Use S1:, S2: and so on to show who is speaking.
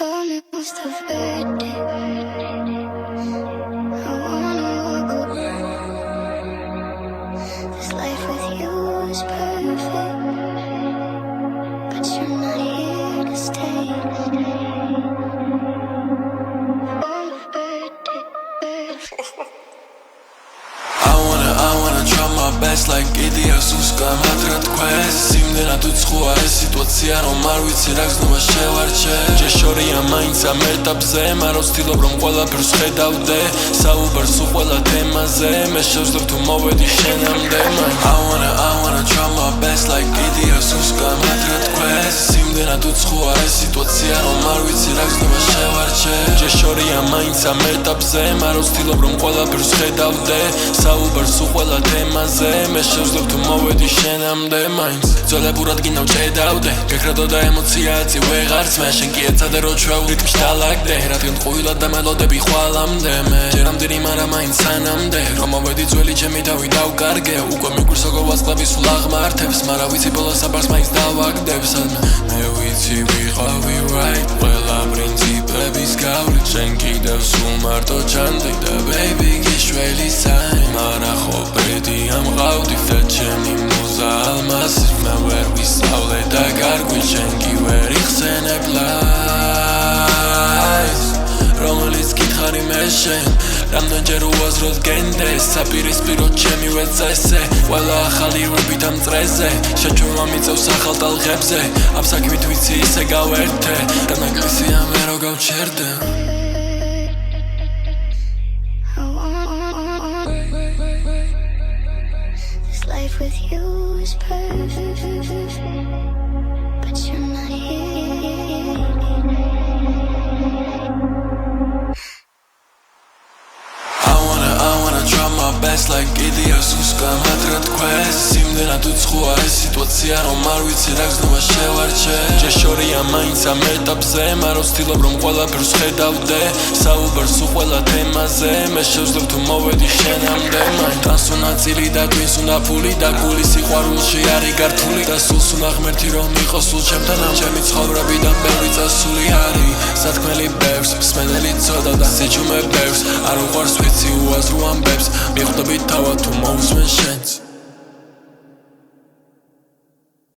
S1: told me it's the verdict. I wanna walk away. This life with you is perfect, but you're not here to stay.
S2: I wanna try my best like idiots უსკამათრად ქვეს იმდენად უცხოა ეს სიტუაცია რომ არ ვიცი რა გზნობა შევარჩე ჯეშორია მაინც ამ ეტაპზე მაგრამ ვცდილობ რომ ყველაფერს ხედავდე საუბარს უყველა თემაზე მე შევძლებ თუ მოვედი შენამდე I wanna try my best like idiots უსკამათრად ქვეს იმდენად უცხოა ეს სიტუაცია რომ არ ვიცი რა გზნობა შევარჩე ჯეშორია მაინც ამ ეტაპზე მაგრამ ვცდილობ რომ ყველაფერს ხედავდე საუბარს უყველა თემაზე მე შევძლებ თუ მოვედი შენამდე მაინც ძველებურად გინდავ ჭედავდე გეკრედო და ემოცია აწი ვეღარც მე შენ კი ეცადე რო ჩვეულ რიტმში დალაგდე რადგან ყვილად და მელოდები ხვალამდე მე ჯერამდე მაგრამ მაინც სანამდე რომ მოვედი ძველი ჩემი თავი დავკარგე უკვე მიგვირს როგორ ვაწყდები სულ აღმართებს მაგრამ ვიცი ბოლოს აბარს მაინც დავაგდებს მე ვიცი ვიყავი right ყველა პრინციპების გავლით შენ კიდევ სულ მარტო ჩანდი და baby გიშველი საი მაგრამ ხო ბრედი ამყავდი და ჩემი მუზა ალმასი მე ვერ ვისწავლე და გარკვი შენ კი ვერ იხსენებ lies რომელიც გითხარი მე შენ რამდენჯერ უაზროდ გენდეს საპირისპირო ჩემივე წესზე ყველა ახალი რუბით ამ წრეზე შეჩვევა მიწევს ახალ ტალღებზე ამ საქმით ვიცი ისე გავერთე და ნაკლისია მე რო გავჩერდე
S1: Life with you is perfect, but you're not here.
S2: I wanna try my best like idiots უსკამათრად ქვეს იმდენად უცხოა ეს სიტუაცია რომ არ ვიცი რა გზნობა შევარჩე ჯეშორია მაინც ამ ეტაპზე მაგრამ ვცდილობ რომ ყველაფერს ხედავდე საუბარს უყველა თემაზე მე შევძლებ თუ მოვედი შენამდე მაინც ნაწილი და twins უნდა ფული და გული სიყვარულში არის გართული და სულს უნდა ღმერთი რომ იყოს სულ ჩემთან ამ ჩემი ცხოვრებიდან ბევრი წასული არის სათქმელი ბევრს მსმენელი ცოტა და სიჩუმე ბევრს არ უყვარს ვიცი უაზრო ამბებს მიხვდები თავად თუ მოусმენ შენს